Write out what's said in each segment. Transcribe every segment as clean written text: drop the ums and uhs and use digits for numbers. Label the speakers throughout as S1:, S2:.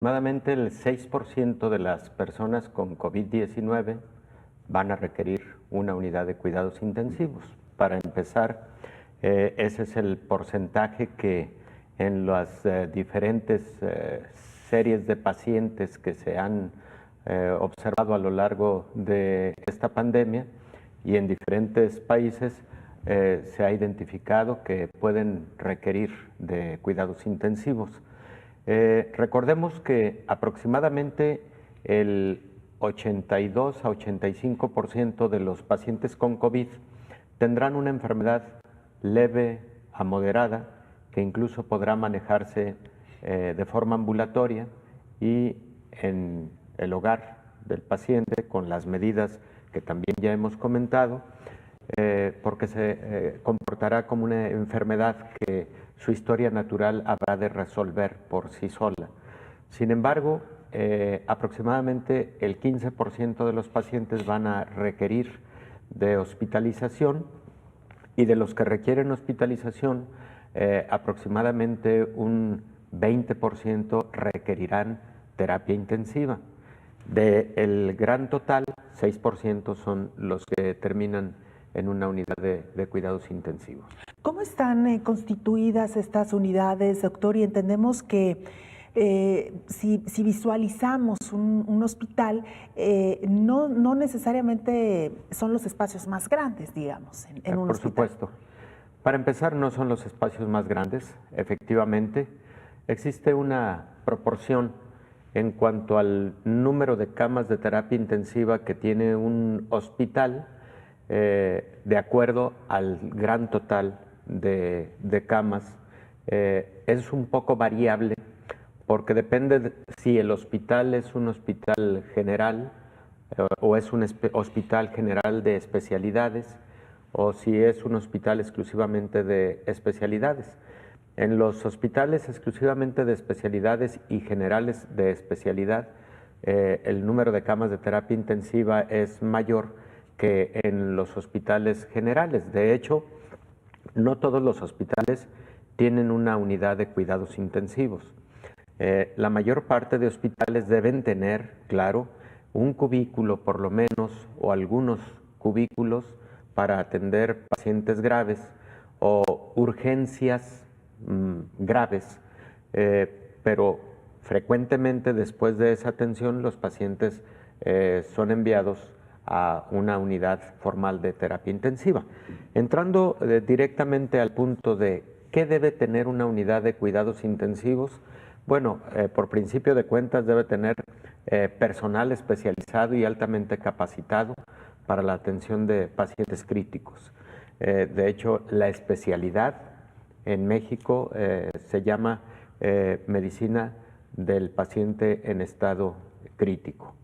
S1: Aproximadamente el 6% de las personas con COVID-19 van a requerir una unidad de cuidados intensivos. Para empezar, ese es el porcentaje que en las diferentes series de pacientes que se han observado a lo largo de esta pandemia y en diferentes países se ha identificado que pueden requerir de cuidados intensivos. Recordemos que aproximadamente el 82 a 85% de los pacientes con COVID tendrán una enfermedad leve a moderada que incluso podrá manejarse de forma ambulatoria y en el hogar del paciente con las medidas que también ya hemos comentado, porque se comportará como una enfermedad que su historia natural habrá de resolver por sí sola. Sin embargo, aproximadamente el 15% de los pacientes van a requerir de hospitalización y de los que requieren hospitalización, aproximadamente un 20% requerirán terapia intensiva. Del gran total, 6% son los que terminan en una unidad de cuidados intensivos.
S2: ¿Cómo están constituidas estas unidades, doctor? Y entendemos que si visualizamos un hospital, no necesariamente son los espacios más grandes, digamos, en un hospital.
S1: Por supuesto. Para empezar, no son los espacios más grandes, efectivamente. Existe una proporción en cuanto al número de camas de terapia intensiva que tiene un hospital, de acuerdo al gran total de camas. Es un poco variable porque depende de si el hospital es un hospital general o es un hospital general de especialidades o si es un hospital exclusivamente de especialidades. En los hospitales exclusivamente de especialidades y generales de especialidad, el número de camas de terapia intensiva es mayor que en los hospitales generales. De hecho, no todos los hospitales tienen una unidad de cuidados intensivos. La mayor parte de hospitales deben tener, claro, un cubículo por lo menos o algunos cubículos para atender pacientes graves o urgencias graves, pero frecuentemente después de esa atención los pacientes son enviados a una unidad formal de terapia intensiva. Entrando directamente al punto de qué debe tener una unidad de cuidados intensivos, bueno, por principio de cuentas debe tener personal especializado y altamente capacitado para la atención de pacientes críticos. De hecho, la especialidad en México se llama medicina del paciente en estado crítico.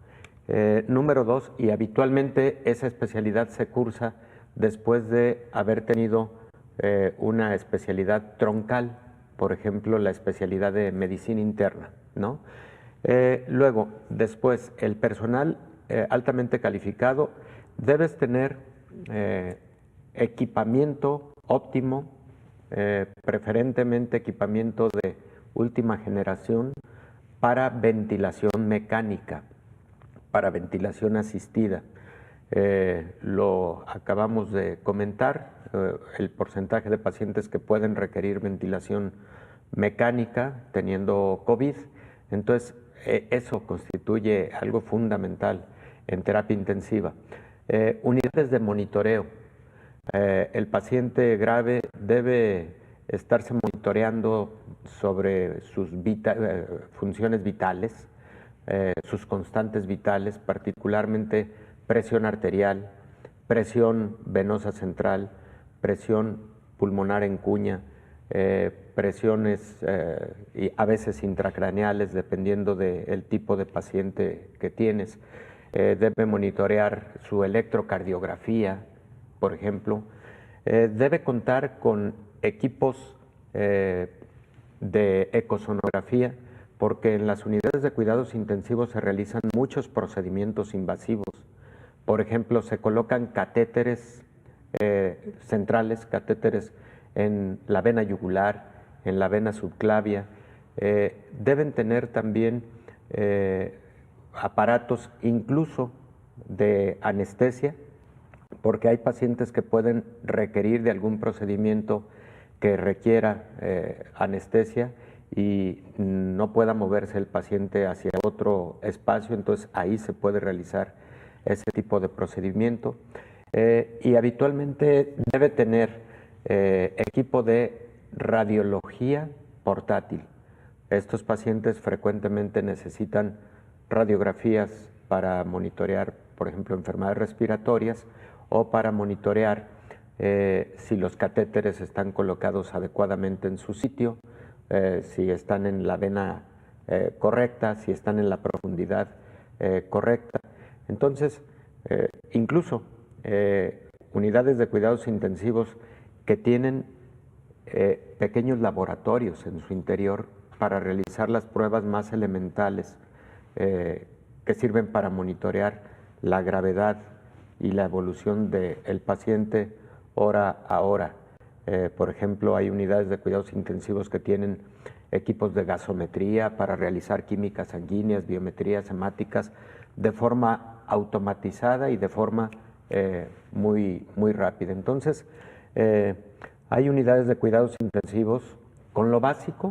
S1: Número 2, y habitualmente esa especialidad se cursa después de haber tenido una especialidad troncal, por ejemplo, la especialidad de medicina interna, ¿no? Luego, después, el personal altamente calificado, debes tener equipamiento óptimo, preferentemente equipamiento de última generación para ventilación mecánica, para ventilación asistida. Lo acabamos de comentar, el porcentaje de pacientes que pueden requerir ventilación mecánica teniendo COVID. Entonces, eso constituye algo fundamental en terapia intensiva. Unidades de monitoreo. El paciente grave debe estarse monitoreando sobre sus funciones vitales, sus constantes vitales, particularmente presión arterial, presión venosa central, presión pulmonar en cuña, presiones y a veces intracraneales, dependiendo del tipo de paciente que tienes. Debe monitorear su electrocardiografía, por ejemplo. Debe contar con equipos de ecosonografía, porque en las unidades de cuidados intensivos se realizan muchos procedimientos invasivos. Por ejemplo, se colocan catéteres centrales, catéteres en la vena yugular, en la vena subclavia. Deben tener también aparatos incluso de anestesia, porque hay pacientes que pueden requerir de algún procedimiento que requiera anestesia y no pueda moverse el paciente hacia otro espacio, entonces ahí se puede realizar ese tipo de procedimiento. Y habitualmente debe tener equipo de radiología portátil. Estos pacientes frecuentemente necesitan radiografías para monitorear, por ejemplo, enfermedades respiratorias o para monitorear si los catéteres están colocados adecuadamente en su sitio, si están en la vena correcta, si están en la profundidad correcta. Entonces, incluso unidades de cuidados intensivos que tienen pequeños laboratorios en su interior para realizar las pruebas más elementales que sirven para monitorear la gravedad y la evolución del paciente hora a hora. Por ejemplo, hay unidades de cuidados intensivos que tienen equipos de gasometría para realizar químicas sanguíneas, biometrías hemáticas de forma automatizada y de forma muy rápida. Entonces, hay unidades de cuidados intensivos con lo básico,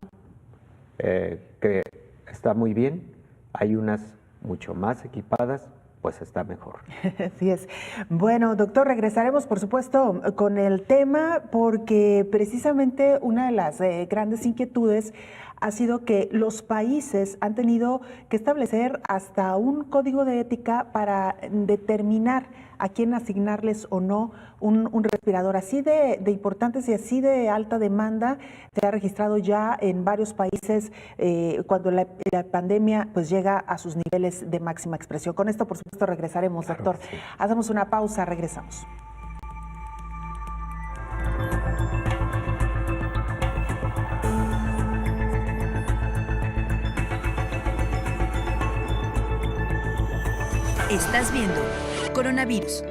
S1: que está muy bien. Hay unas mucho más equipadas, pues está mejor.
S2: Así es. Bueno, doctor, regresaremos, por supuesto, con el tema, porque precisamente una de las grandes inquietudes ha sido que los países han tenido que establecer hasta un código de ética para determinar a quién asignarles o no un respirador. Así de importantes y así de alta demanda se ha registrado ya en varios países cuando la pandemia pues llega a sus niveles de máxima expresión. Con esto, por supuesto, regresaremos, doctor. Claro, sí. Hacemos una pausa, regresamos.
S3: Estás viendo Coronavirus,